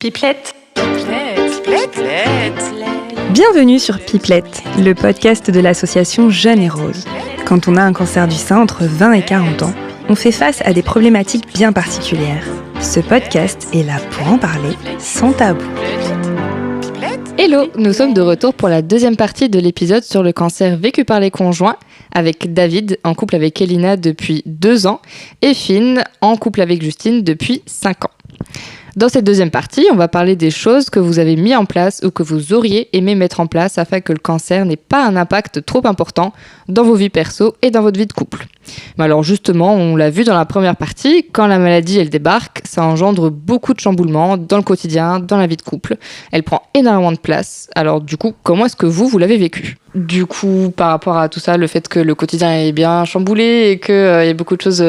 Pipelette. Bienvenue sur Pipelette, le podcast de l'association Jeune et Rose. Quand on a un cancer du sein entre 20 et 40 ans, on fait face à des problématiques bien particulières. Ce podcast est là pour en parler sans tabou. Hello, nous sommes de retour pour la deuxième partie de l'épisode sur le cancer vécu par les conjoints, avec David en couple avec Elina depuis 2 ans et Finn en couple avec Justine depuis 5 ans. Dans cette deuxième partie, on va parler des choses que vous avez mis en place ou que vous auriez aimé mettre en place afin que le cancer n'ait pas un impact trop important dans vos vies perso et dans votre vie de couple. Mais alors justement, on l'a vu dans la première partie, quand la maladie elle débarque, ça engendre beaucoup de chamboulements dans le quotidien, dans la vie de couple. Elle prend énormément de place. Alors du coup, comment est-ce que vous l'avez vécu ? Du coup, par rapport à tout ça, le fait que le quotidien est bien chamboulé et qu'il y a beaucoup de choses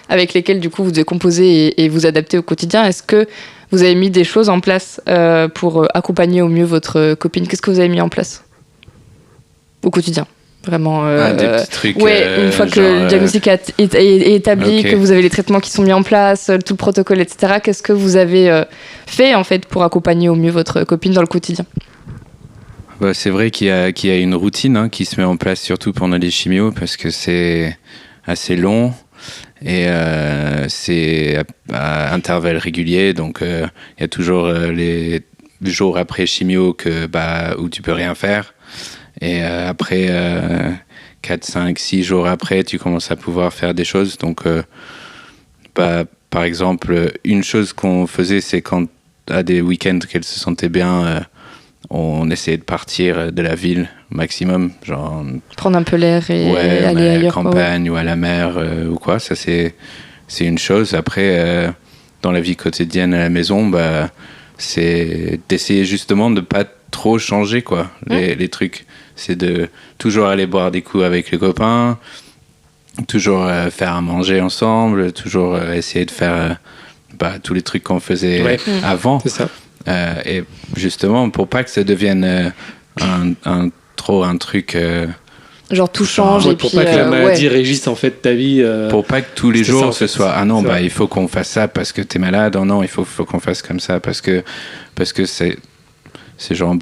avec lesquelles du coup vous devez composer et vous adapter au quotidien, est-ce que vous avez mis des choses en place pour accompagner au mieux votre copine ? Qu'est-ce que vous avez mis en place au quotidien ? Vraiment, des petits trucs. Une fois que le diagnostic est établi, que vous avez les traitements qui sont mis en place, tout le protocole, etc. Qu'est-ce que vous avez fait en fait pour accompagner au mieux votre copine dans le quotidien ? C'est vrai qu'il y a une routine qui se met en place, surtout pendant les chimios, parce que c'est assez long et c'est à intervalles réguliers. Donc, il y a toujours les jours après chimio où tu peux rien faire. Et après 4, 5, 6 jours après, tu commences à pouvoir faire des choses. Donc, par exemple, une chose qu'on faisait, c'est quand à des week-ends qu'elle se sentait bien, on essayait de partir de la ville au maximum, genre prendre un peu l'air et aller ailleurs, à la campagne ou à la mer ou quoi. Ça c'est une chose. Après, dans la vie quotidienne à la maison, c'est d'essayer justement de pas trop changer les trucs. C'est de toujours aller boire des coups avec les copains, toujours faire à manger ensemble, toujours essayer de faire tous les trucs qu'on faisait avant. C'est ça. Et justement, pour pas que ça devienne un truc... genre tout change et pour puis... pas que la maladie régisse en fait ta vie. Pour pas que tous les jours ça, ce soit il faut qu'on fasse ça parce que t'es malade, non, il faut qu'on fasse comme ça parce que c'est genre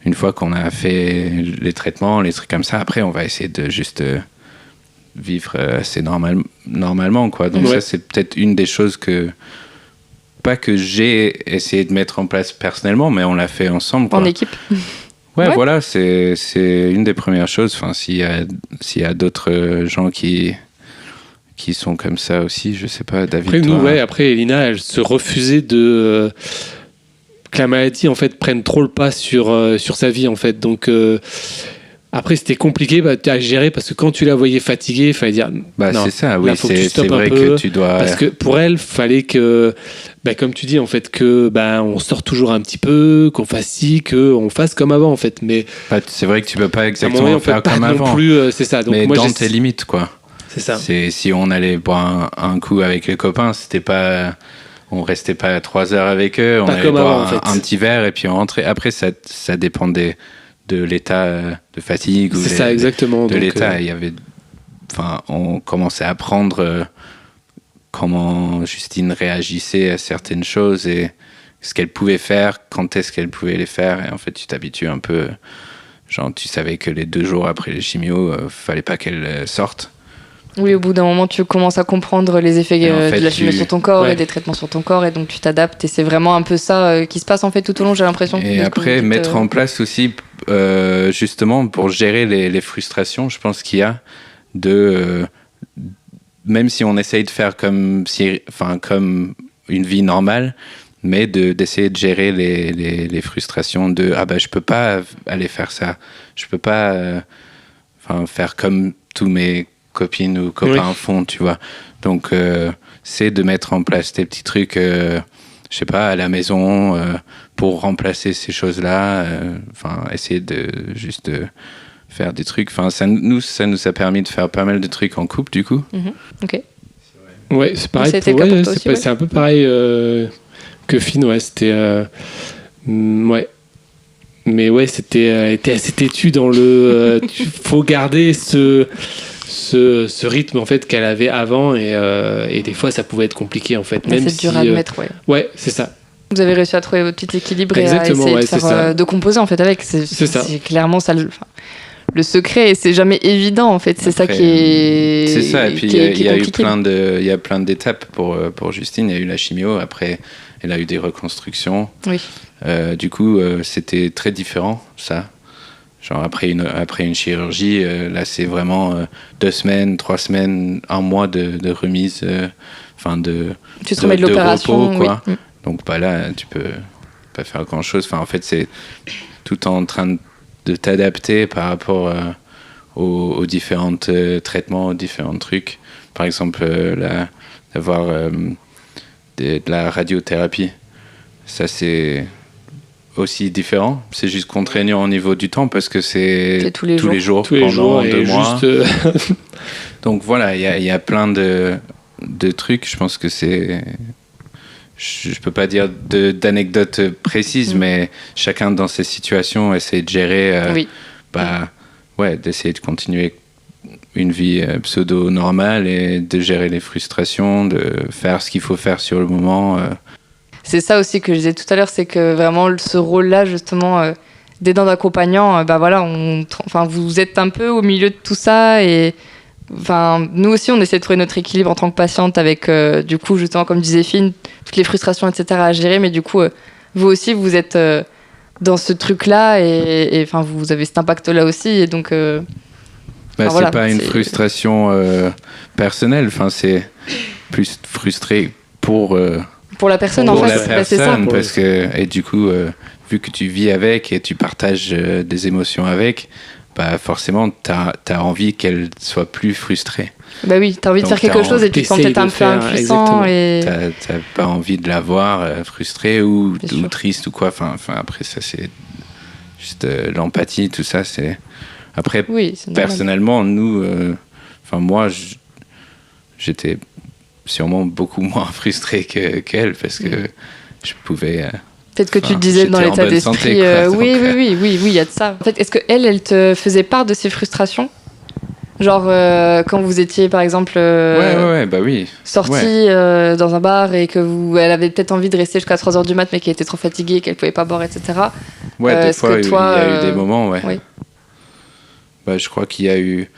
une fois qu'on a fait les traitements, les trucs comme ça, après on va essayer de juste vivre assez normalement quoi. Donc ça c'est peut-être une des choses que j'ai essayé de mettre en place personnellement, mais on l'a fait ensemble quoi. En équipe. Ouais, voilà, c'est une des premières choses. Enfin, s'il y a d'autres gens qui sont comme ça aussi, je sais pas, David. Après Elina, elle se refusait de que la maladie en fait prenne trop le pas sur sa vie en fait. Donc après c'était compliqué à gérer parce que quand tu la voyais fatiguée, il fallait dire non, c'est ça, oui, c'est vrai que tu dois, parce que pour elle fallait que comme tu dis en fait que on sort toujours un petit peu, qu'on fasse qu'on fasse comme avant en fait, mais c'est vrai que tu peux pas exactement faire comme avant non plus, c'est ça. Donc mais moi, dans tes limites quoi. C'est ça. Si on allait boire un coup avec les copains, on restait pas 3 heures avec eux, on allait boire un petit verre et puis on rentrait. Après ça dépendait de l'état de fatigue ou exactement. de l'état. On commençait à apprendre comment Justine réagissait à certaines choses et ce qu'elle pouvait faire, quand est-ce qu'elle pouvait les faire. Et en fait, tu t'habitues un peu. Genre, tu savais que les 2 jours après les chimios, fallait pas qu'elle sorte. Oui, au bout d'un moment, tu commences à comprendre les effets de la chimie sur ton corps et des traitements sur ton corps, et donc tu t'adaptes. Et c'est vraiment un peu ça qui se passe en fait tout au long, j'ai l'impression. Et après, mettre en place aussi, justement, pour gérer les frustrations, je pense qu'il y a même si on essaye de faire comme une vie normale, mais d'essayer de gérer les frustrations de je peux pas aller faire ça, je peux pas faire comme tous mes copines ou copains font, tu vois. Donc c'est de mettre en place des petits trucs je sais pas, à la maison pour remplacer ces choses-là, essayer de juste faire des trucs. Ça nous a permis de faire pas mal de trucs en couple, du coup. Ok. Ouais, c'est pareil. C'est un peu pareil que Finn, c'était... Mais c'était assez têtu dans le... faut garder ce rythme en fait qu'elle avait avant et des fois ça pouvait être compliqué en fait. Même c'est dur à admettre, ouais. Ouais, c'est ça. Vous avez réussi à trouver votre petit équilibre Exactement, et à essayer de faire de composer en fait avec. C'est clairement ça le secret, et c'est jamais évident en fait. C'est ça qui est. C'est ça. Et puis il y a eu plein d'étapes pour Justine. Il y a eu la chimio. Après, elle a eu des reconstructions. Oui. Du coup, c'était très différent ça. Genre après une chirurgie, là c'est vraiment 2 semaines, 3 semaines, 1 mois de remise, tu te remets de l'opération, repos, quoi. Oui. Donc là tu peux pas faire grand chose. Enfin en fait c'est tout en train de t'adapter par rapport aux différents traitements, aux différents trucs. Par exemple d'avoir de la radiothérapie, ça c'est aussi différent, c'est juste contraignant au niveau du temps parce que c'est tous les jours pendant 2 mois. Donc voilà, il y a plein de trucs. Je pense que c'est, je peux pas dire d'anecdotes précises, mais chacun dans ses situations essaie de gérer, d'essayer de continuer une vie pseudo normale et de gérer les frustrations, de faire ce qu'il faut faire sur le moment. C'est ça aussi que je disais tout à l'heure, c'est que vraiment ce rôle-là, justement, d'aidant d'accompagnant, vous êtes un peu au milieu de tout ça. Et nous aussi, on essaie de trouver notre équilibre en tant que patiente avec, du coup, justement, comme disait Finn, toutes les frustrations, etc. à gérer. Mais du coup, vous aussi, vous êtes dans ce truc-là et vous avez cet impact-là aussi. Et donc, c'est pas une frustration personnelle, c'est plus frustré pour la personne en face, c'est ça. Parce que, et du coup, vu que tu vis avec et tu partages des émotions avec, forcément, t'as envie qu'elle soit plus frustrée. Bah oui, t'as envie de faire quelque chose et tu te sens peut-être un peu impuissant. Et... T'as pas envie de la voir frustrée ou triste ou quoi. Après, ça, c'est juste l'empathie, tout ça. Après, personnellement, nous, moi, j'étais sûrement beaucoup moins frustré qu'elle parce que je pouvais peut-être que tu te disais dans l'état d'esprit oui il y a de ça. En fait, est-ce que elle te faisait part de ses frustrations, genre quand vous étiez par exemple sortis dans un bar et que elle avait peut-être envie de rester jusqu'à 3h du mat mais qu'elle était trop fatiguée, qu'elle pouvait pas boire, etc. Des fois il y a eu des moments je crois qu'il y a eu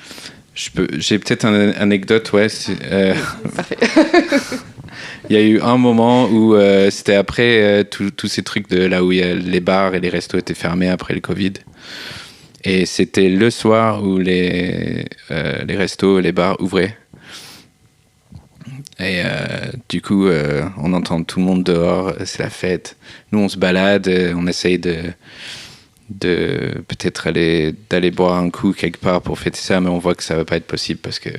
j'ai peut-être une anecdote, Parfait. Il y a eu un moment où c'était après tous ces trucs de là où les bars et les restos étaient fermés après le Covid. Et c'était le soir où les restos et les bars ouvraient. Et du coup, on entend tout le monde dehors, c'est la fête. Nous, on se balade, on essaye de peut-être d'aller boire un coup quelque part pour fêter ça, mais on voit que ça va pas être possible parce que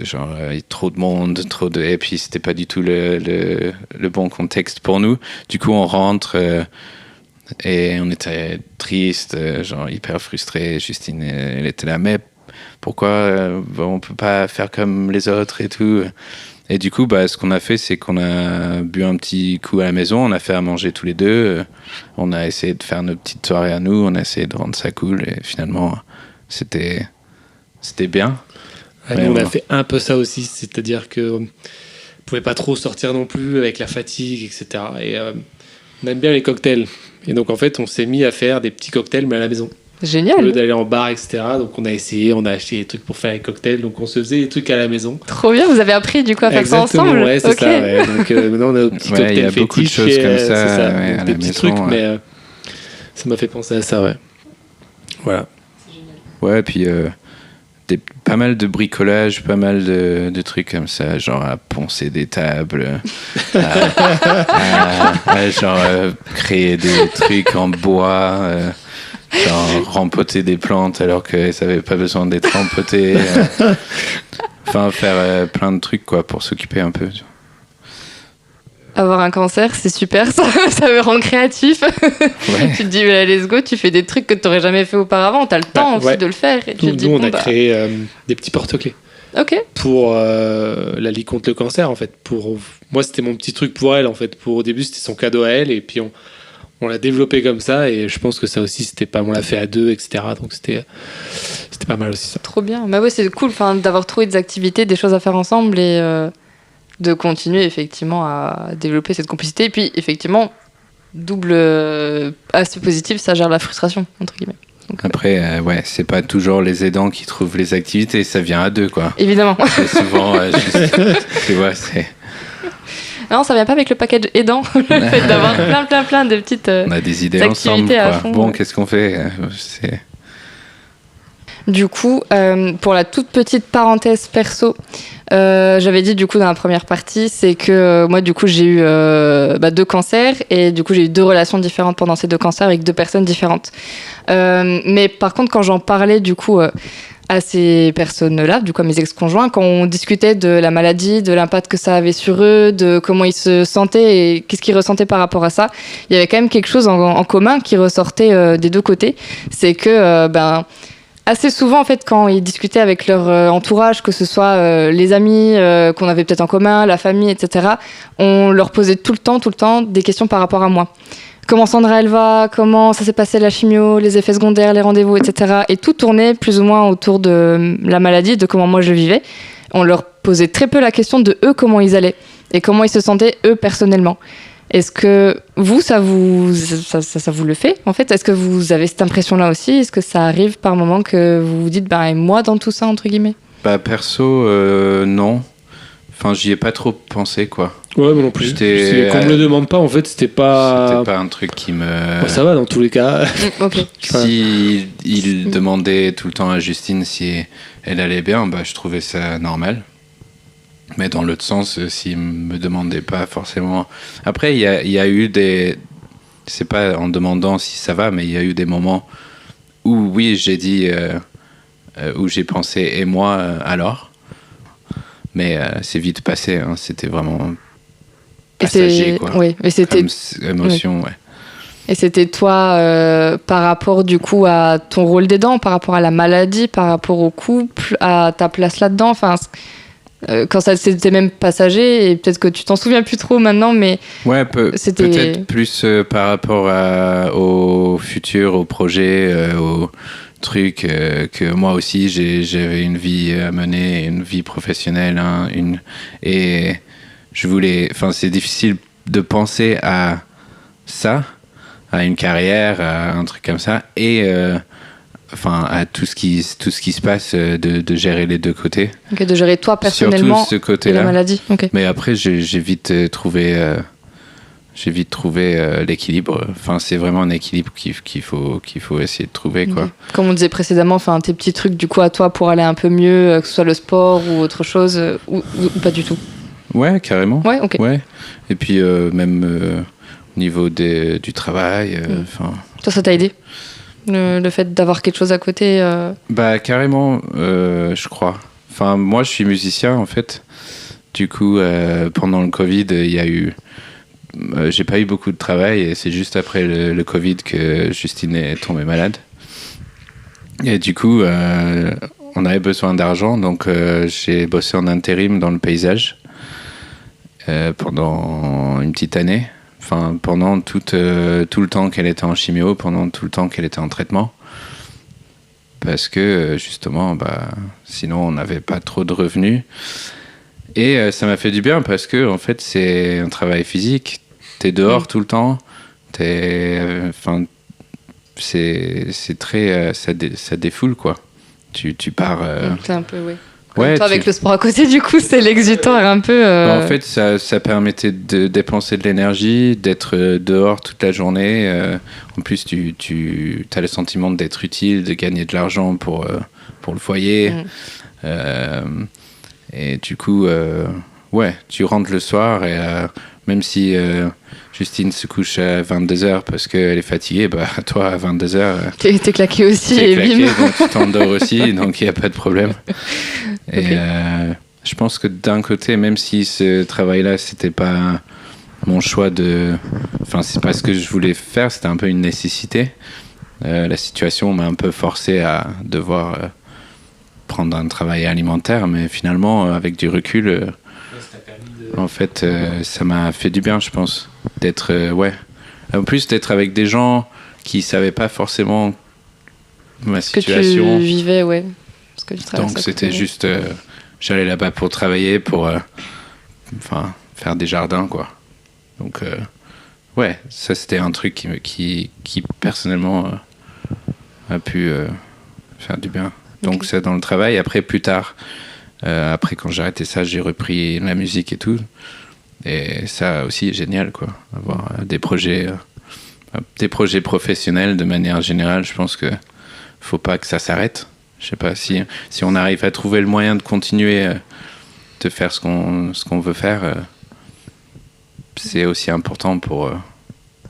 genre il y a trop de monde, et puis c'était pas du tout le bon contexte pour nous. Du coup on rentre et on était triste, genre hyper frustré. Justine elle était là, mais pourquoi on peut pas faire comme les autres et tout. Et du coup, ce qu'on a fait, c'est qu'on a bu un petit coup à la maison, on a fait à manger tous les deux, on a essayé de faire nos petites soirées à nous, on a essayé de rendre ça cool, et finalement, c'était bien. Nous, on a fait un peu ça aussi, c'est-à-dire qu'on ne pouvait pas trop sortir non plus avec la fatigue, etc. Et on aime bien les cocktails. Et donc, en fait, on s'est mis à faire des petits cocktails, mais à la maison. Génial. Au lieu d'aller en bar, etc. Donc on a essayé, on a acheté des trucs pour faire les cocktails, donc on se faisait des trucs à la maison. Trop bien, vous avez appris du coup à faire ça ensemble. Ouais, c'est ça. Ouais. Donc maintenant on a nos petits cocktails fétiches. Il y a beaucoup de choses comme ça, à des la petits maison, trucs, mais ça m'a fait penser à ça, Voilà. C'est génial. Ouais, puis pas mal de bricolage, pas mal de trucs comme ça, genre à poncer des tables, à créer des trucs en bois. Genre rempoter des plantes alors que ça n'avait pas besoin d'être rempoté. Faire plein de trucs pour s'occuper un peu. Avoir un cancer, c'est super, ça me rend créatif. Ouais. Tu te dis, let's go, tu fais des trucs que tu n'aurais jamais fait auparavant. Tu as le temps aussi de le faire. Et nous, on a créé des petits porte-clés. Ok. Pour la Ligue contre le cancer, en fait. Moi, c'était mon petit truc pour elle, en fait. Au début, c'était son cadeau à elle, et puis on l'a développé comme ça, et je pense que ça aussi, c'était pas, on l'a fait à deux, etc. Donc c'était C'était pas mal aussi ça. Trop bien. Bah ouais, c'est cool d'avoir trouvé des activités, des choses à faire ensemble et de continuer effectivement à développer cette complicité. Et puis effectivement, double aspect positif, ça gère la frustration, entre guillemets. Donc, après, c'est pas toujours les aidants qui trouvent les activités, ça vient à deux, quoi. Évidemment. C'est souvent tu vois, c'est... Non, ça vient pas avec le package aidant, le fait d'avoir plein de petites On a des idées ensemble, à quoi. fond. Bon, qu'est-ce qu'on fait? Du coup, pour la toute petite parenthèse perso, j'avais dit du coup dans la première partie, c'est que moi du coup j'ai eu 2 cancers et du coup j'ai eu 2 relations différentes pendant ces 2 cancers avec 2 personnes différentes. Mais par contre quand j'en parlais du coup à ces personnes-là, du coup à mes ex-conjoints, quand on discutait de la maladie, de l'impact que ça avait sur eux, de comment ils se sentaient et qu'est-ce qu'ils ressentaient par rapport à ça, il y avait quand même quelque chose en commun qui ressortait des 2 côtés, c'est que assez souvent, en fait, quand ils discutaient avec leur entourage, que ce soit les amis qu'on avait peut-être en commun, la famille, etc., on leur posait tout le temps des questions par rapport à moi. Comment Sandra, elle va? Comment ça s'est passé la chimio, les effets secondaires, les rendez-vous, etc. Et tout tournait plus ou moins autour de la maladie, de comment moi je vivais. On leur posait très peu la question de eux, comment ils allaient et comment ils se sentaient, eux, personnellement. Est-ce que vous, ça vous le fait, en fait? Est-ce que vous avez cette impression-là aussi? Est-ce que ça arrive par moment que vous vous dites, et moi dans tout ça, entre guillemets? Perso, non. Enfin, j'y ai pas trop pensé, quoi. Ouais, moi non plus. Qu'on me le demande pas, en fait, c'était pas un truc qui me... ça va, dans tous les cas. Ok. Si il demandait tout le temps à Justine si elle allait bien, je trouvais ça normal. Mais dans l'autre sens, s'il me demandait pas forcément... Après, il y a eu des... C'est pas en demandant si ça va, mais il y a eu des moments où, oui, j'ai dit... où j'ai pensé, et moi, alors? Mais c'est vite passé, hein, c'était vraiment passager, quoi. Oui, et c'était... Comme émotion, ouais. Et c'était toi, par rapport du coup à ton rôle d'aidant, par rapport à la maladie, par rapport au couple, à ta place là-dedans, quand ça c'était même passager, et peut-être que tu t'en souviens plus trop maintenant, mais ouais, peut-être plus par rapport au futur, au projet, au truc que moi aussi j'avais une vie à mener, une vie professionnelle, hein, et je voulais, c'est difficile de penser à ça, à une carrière, à un truc comme ça, et à tout ce qui se passe, de gérer les 2 côtés. Okay, de gérer toi personnellement surtout ce côté-là. Et la maladie. Okay. Mais après, j'ai vite trouvé l'équilibre. C'est vraiment un équilibre qu'il faut essayer de trouver, quoi. Comme on disait précédemment, tes petits trucs du coup à toi pour aller un peu mieux, que ce soit le sport ou autre chose, ou pas du tout. Ouais, carrément. Ouais, ok. Ouais. Et puis même au niveau du travail. Toi, ça t'a aidé? Le fait d'avoir quelque chose à côté Carrément, je crois. Moi, je suis musicien, en fait. Du coup, pendant le Covid, il y a eu... j'ai pas eu beaucoup de travail, et c'est juste après le Covid que Justine est tombée malade. Et du coup, on avait besoin d'argent, donc j'ai bossé en intérim dans le paysage pendant une petite année. Pendant tout le temps qu'elle était en chimio, pendant tout le temps qu'elle était en traitement. Parce que, justement, sinon, on n'avait pas trop de revenus. Et ça m'a fait du bien, parce que, en fait, c'est un travail physique. T'es dehors tout le temps. C'est très... ça défoule, quoi. Tu pars... C'est un peu, oui. Ouais, toi, avec le sport à côté, du coup, c'est l'exutoire un peu... En fait, ça permettait de dépenser de l'énergie, d'être dehors toute la journée. En plus, tu as le sentiment d'être utile, de gagner de l'argent pour le foyer. Et du coup, tu rentres le soir, et même si Justine se couche à 22h parce qu'elle est fatiguée, toi, à 22h... T'es claqué aussi, t'es et claqué, bim. donc tu t'endors aussi, donc il n'y a pas de problème. Et je pense que d'un côté, même si ce travail-là, c'était pas mon choix c'est pas ce que je voulais faire, c'était un peu une nécessité. La situation m'a un peu forcé à devoir prendre un travail alimentaire, mais finalement, avec du recul, en fait, ça m'a fait du bien, je pense, d'être, en plus d'être avec des gens qui savaient pas forcément ma Ce que situation. tu vivais, ouais. Ce que tu traversais. Donc c'était juste, j'allais là-bas pour travailler, pour faire des jardins, quoi. Donc ouais, ça c'était un truc qui personnellement a pu faire du bien. Donc ça dans le travail. Après plus tard, après quand j'ai arrêté ça, j'ai repris la musique et tout. Et ça aussi est génial, quoi. Avoir des projets professionnels de manière générale. Je pense que faut pas que ça s'arrête. Je sais pas si on arrive à trouver le moyen de continuer de faire ce qu'on veut faire. C'est aussi important pour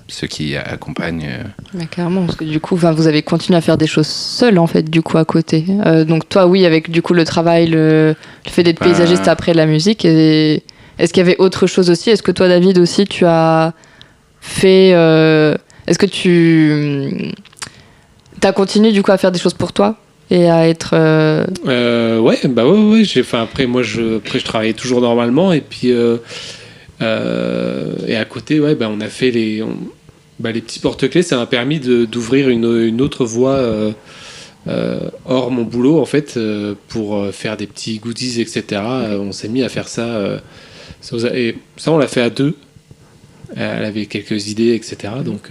ceux qui accompagnent. Mais carrément, parce que du coup, vous avez continué à faire des choses seuls, en fait, du coup, à côté. Donc toi, oui, avec du coup le travail, le fait d'être paysagiste après la musique. Et est-ce qu'il y avait autre chose aussi ? Est-ce que toi, David, aussi, tu as fait... est-ce que tu as continué, du coup, à faire des choses pour toi ? Et à être... Ouais. Après, je travaillais toujours normalement. Et puis... et à côté, on a fait les petits porte-clés. Ça m'a permis d'ouvrir une autre voie hors mon boulot, en fait, pour faire des petits goodies, etc. On s'est mis à faire ça. Et ça, on l'a fait à deux. Elle avait quelques idées, etc. Donc,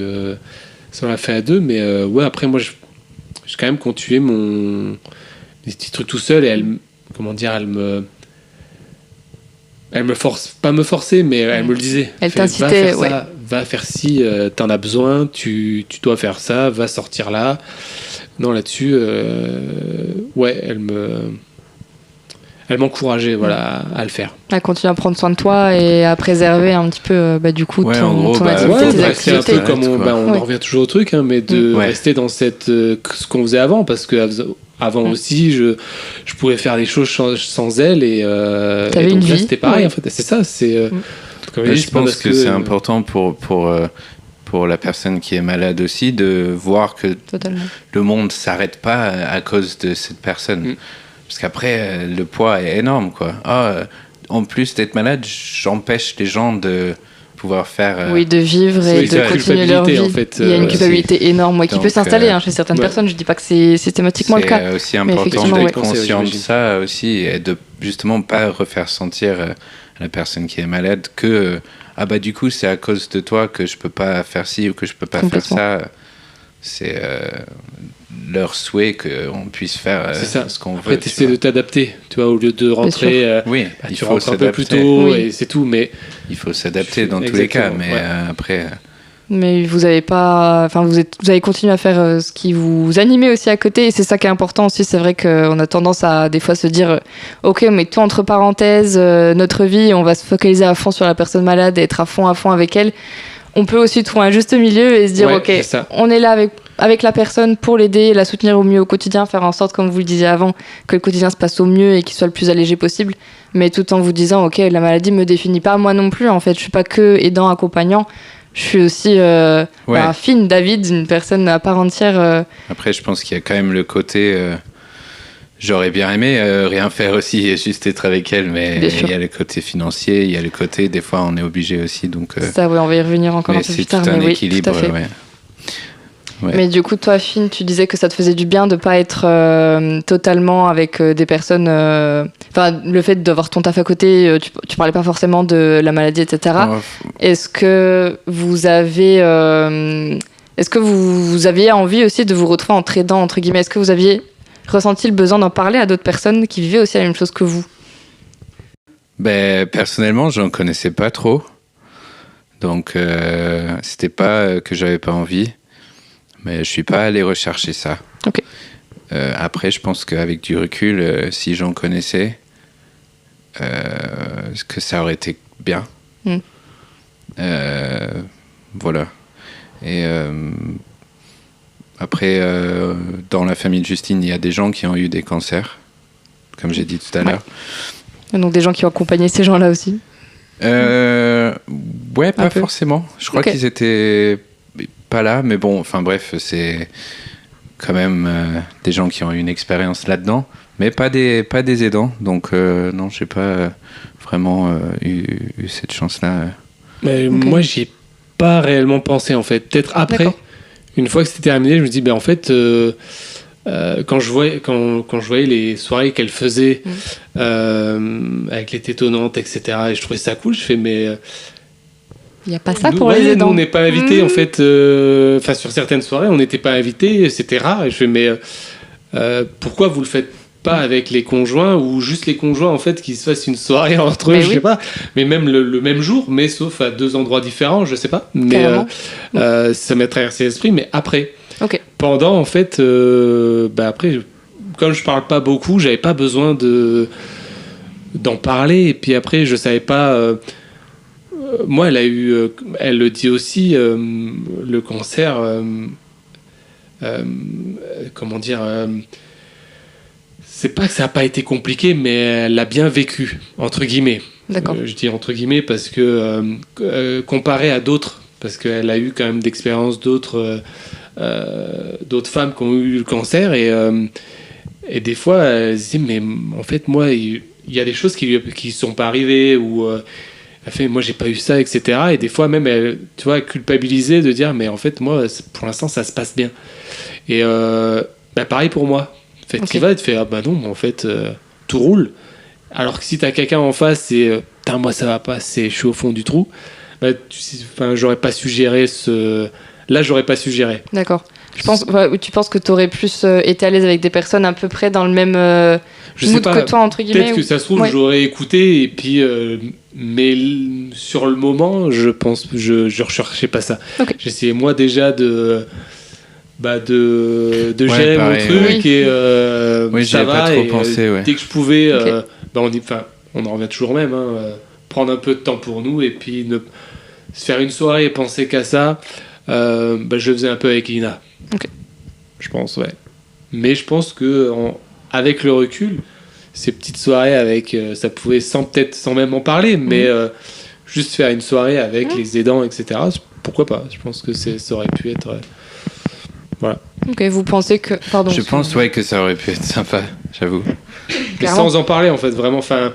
ça, on l'a fait à deux. Mais après, moi, j'ai quand même continué des petits trucs tout seul. Et elle me force, pas me forcer, mais elle me le disait. Elle t'incitait, va faire ça, va faire ci, t'en as besoin, tu dois faire ça, va sortir là. Non, là-dessus, elle m'encourageait, à le faire. À continuer à prendre soin de toi et à préserver un petit peu, du coup, ton activité, tes activités. C'est un peu comme on en revient toujours au truc, mais de rester dans ce qu'on faisait avant, parce que avant aussi, je pouvais faire des choses sans elle, et t'avais une vie. C'était pareil, en fait. C'est ça, c'est... je pense que c'est important pour la personne qui est malade aussi, de voir que le monde s'arrête pas à cause de cette personne. Parce qu'après, le poids est énorme, quoi. En plus d'être malade, j'empêche les gens de pouvoir faire... de vivre et de continuer leur vie. En fait, il y a une culpabilité énorme qui peut s'installer chez certaines personnes. Je dis pas que c'est systématiquement le cas. C'est aussi important d'être conscient de ça aussi, et de justement pas refaire sentir à la personne qui est malade que du coup c'est à cause de toi que je peux pas faire ci ou que je peux pas faire ça. C'est leur souhait qu'on puisse faire ce qu'on veut. Après, tu essaies de t'adapter, tu vois, au lieu de rentrer, il tu faut rentres un peu plus tôt et c'est tout, mais... Il faut s'adapter dans tous les cas, mais après... Mais vous avez pas, vous avez continué à faire ce qui vous animait aussi à côté, et c'est ça qui est important aussi. C'est vrai qu'on a tendance à des fois se dire, ok, on met tout entre parenthèses, notre vie, on va se focaliser à fond sur la personne malade et être à fond avec elle. On peut aussi trouver un juste milieu et se dire, ok, on est là avec la personne pour l'aider, la soutenir au mieux au quotidien, faire en sorte, comme vous le disiez avant, que le quotidien se passe au mieux et qu'il soit le plus allégé possible, mais tout en vous disant, ok, la maladie me définit pas moi non plus, en fait, je suis pas que aidant, accompagnant. Je suis aussi Finn, David, une personne à part entière. Après, je pense qu'il y a quand même le côté... j'aurais bien aimé rien faire aussi et juste être avec elle, mais il y a le côté financier, il y a le côté... Des fois, on est obligé aussi, donc... Ça, on va y revenir encore un peu plus tard. Mais c'est tout un tout équilibre, à fait. Mais du coup, toi, Finn, tu disais que ça te faisait du bien de pas être totalement avec des personnes... le fait d'avoir ton taf à côté, tu parlais pas forcément de la maladie, etc. Est-ce que vous avez... est-ce que vous aviez envie aussi de vous retrouver entre aidants, entre guillemets ? Est-ce que vous aviez ressenti le besoin d'en parler à d'autres personnes qui vivaient aussi la même chose que vous ? Personnellement, j'en connaissais pas trop. Donc, c'était pas que j'avais pas envie. Mais je suis pas allé rechercher ça. Okay. Après, je pense qu'avec du recul, si j'en connaissais, que ça aurait été bien. Voilà. Et après, dans la famille de Justine, il y a des gens qui ont eu des cancers, comme j'ai dit tout à l'heure. Donc des gens qui ont accompagné ces gens-là aussi ? Pas forcément. Je crois qu'ils étaient... pas là, mais bon, bref, c'est quand même des gens qui ont eu une expérience là-dedans, mais pas des aidants, donc non, j'ai pas vraiment eu cette chance-là. Mais moi, j'y ai pas réellement pensé, en fait. Peut-être après, une fois que c'était terminé, je me dis, en fait, quand je voyais les soirées qu'elle faisait avec les tétonnantes, etc., et je trouvais ça cool, je fais mais Il n'y a pas ça nous, pour les aidants. nous, on n'est pas invités en fait, enfin sur certaines soirées on n'était pas invités, c'était rare, et je fais mais pourquoi vous le faites pas avec les conjoints, ou juste les conjoints en fait qui se fassent une soirée entre eux, Mais je oui. sais pas, mais même le même jour, mais sauf à 2 endroits différents, je sais pas, mais ça m'est traversé l'esprit, mais après. Ok. Pendant, en fait, après, comme je parle pas beaucoup, j'avais pas besoin d'en parler. Et puis après, je savais pas. Moi, elle le dit aussi, le cancer. Comment dire c'est pas que ça a pas été compliqué, mais elle l'a bien vécu, entre guillemets. D'accord. Je dis entre guillemets parce que comparé à d'autres, parce qu'elle a eu quand même d'expérience d'autres femmes qui ont eu le cancer, et des fois elle se dit mais en fait moi il y a des choses qui sont pas arrivées, ou elle fait moi j'ai pas eu ça, etc., et des fois même elle, tu vois, culpabilisée de dire mais en fait moi pour l'instant ça se passe bien, et pareil pour moi, en fait, tu vas te faire ah bah non, en fait tout roule, alors que si t'as quelqu'un en face et moi ça va pas, je suis au fond du trou, j'aurais pas su gérer j'aurais pas su gérer. D'accord. Tu penses que tu aurais plus été à l'aise avec des personnes à peu près dans le même mood que toi, entre guillemets. Peut-être que ça se trouve, j'aurais écouté, et puis, mais sur le moment, je pense, je recherchais pas ça. Okay. J'essayais moi déjà de gérer mon truc, et ça va. Pas trop pensé, dès que je pouvais, on en revient toujours même, prendre un peu de temps pour nous, et puis se faire une soirée et penser qu'à ça. Je le faisais un peu avec Lina. Okay. Je pense, ouais. Mais je pense que avec le recul, ces petites soirées avec, ça pouvait sans même en parler, mais juste faire une soirée avec les aidants, etc. Pourquoi pas ? Je pense que ça aurait pu être, voilà. Ok, vous pensez que, pardon. Je pense que ça aurait pu être sympa, j'avoue. Mais sans en parler, en fait, vraiment. Enfin,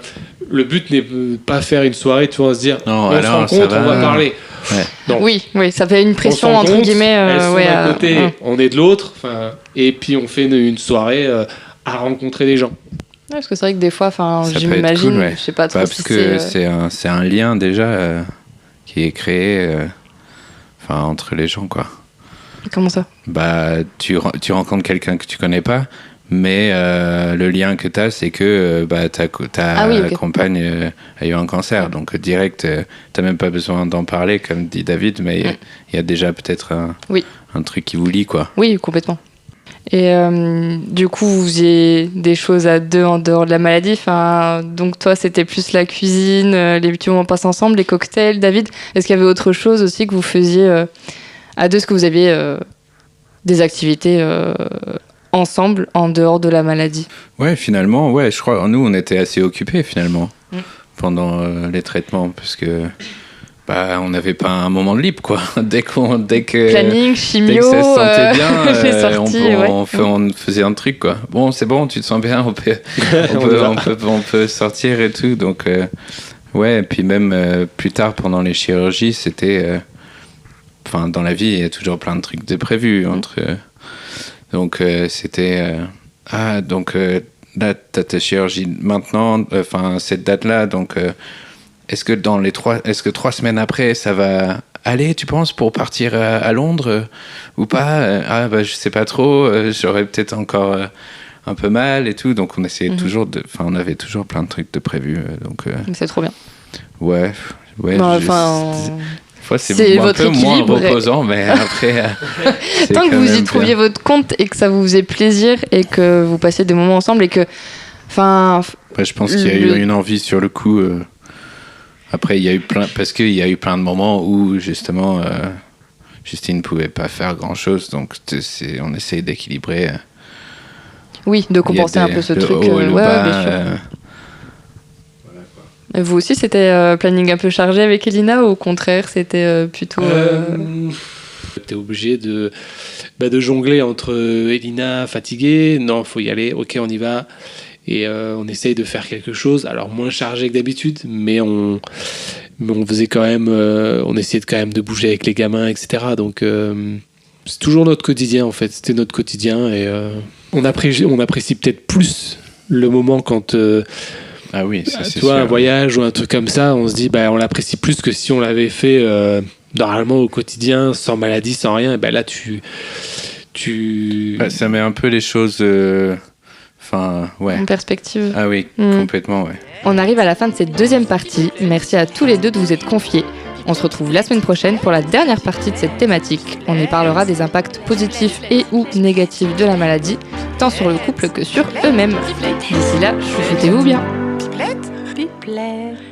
le but n'est pas faire une soirée, tu vois, se dire non, on se rencontre, on va parler. Ouais. Non. Oui, ça fait une pression entre guillemets. Elles sont d'un côté, on est de l'autre, et puis on fait une soirée à rencontrer des gens. Ouais, parce que c'est vrai que des fois, j'imagine, cool, je sais pas trop parce si que c'est un lien déjà qui est créé entre les gens, quoi. Comment ça ? Tu rencontres quelqu'un que tu connais pas, mais le lien que tu as, c'est que ta compagne a eu un cancer. Donc direct, tu n'as même pas besoin d'en parler, comme dit David, mais il y a déjà peut-être un truc qui vous lie, quoi. Oui, complètement. Et du coup, vous faisiez des choses à deux en dehors de la maladie. Donc toi, c'était plus la cuisine, les petits moments passés ensemble, les cocktails. David, est-ce qu'il y avait autre chose aussi que vous faisiez à deux ? Est-ce que vous aviez des activités ensemble en dehors de la maladie ? Ouais, finalement, je crois. Nous, on était assez occupés finalement pendant les traitements, parce que on n'avait pas un moment de libre, quoi. Dès que planning, chimio, dès que ça se sentait bien, sorties, on faisait un truc, quoi. Bon, c'est bon, tu te sens bien, on peut sortir et tout. Donc et puis même plus tard pendant les chirurgies, c'était dans la vie, il y a toujours plein de trucs de prévus donc c'était donc là t'as ta chirurgie maintenant, cette date là, donc est-ce que 3 semaines après ça va aller, tu penses, pour partir à Londres ou pas? Je sais pas trop, j'aurais peut-être encore un peu mal et tout, donc on essayait toujours on avait toujours plein de trucs de prévus, donc c'est trop bien. c'est un peu moins reposant, mais après tant que vous y trouviez votre compte et que ça vous faisait plaisir et que vous passiez des moments ensemble, et que je pense qu'il y a eu une envie sur le coup. Après, il y a eu plein de moments où justement Justine pouvait pas faire grand chose, donc on essaye d'équilibrer. Oui, de compenser un peu ce truc. Bien sûr. Et vous aussi, c'était planning un peu chargé avec Elina, ou au contraire, c'était plutôt... T'es obligé de jongler entre Elina fatiguée, non, faut y aller, ok, on y va, et on essaye de faire quelque chose, alors moins chargé que d'habitude, mais on faisait quand même, on essayait quand même de bouger avec les gamins, etc. Donc c'est toujours notre quotidien, en fait, c'était notre quotidien, et on apprécie peut-être plus le moment quand Ah oui, ça c'est tu vois, sûr. un voyage ou un truc comme ça, on se dit on l'apprécie plus que si on l'avait fait normalement au quotidien, sans maladie, sans rien. Et ben là, tu Ça met un peu les choses. Ouais. En perspective. Ah oui, complètement, ouais. On arrive à la fin de cette deuxième partie. Merci à tous les deux de vous être confiés. On se retrouve la semaine prochaine pour la dernière partie de cette thématique. On y parlera des impacts positifs et ou négatifs de la maladie, tant sur le couple que sur eux-mêmes. D'ici là, chouchoutez-vous bien. Pipelette.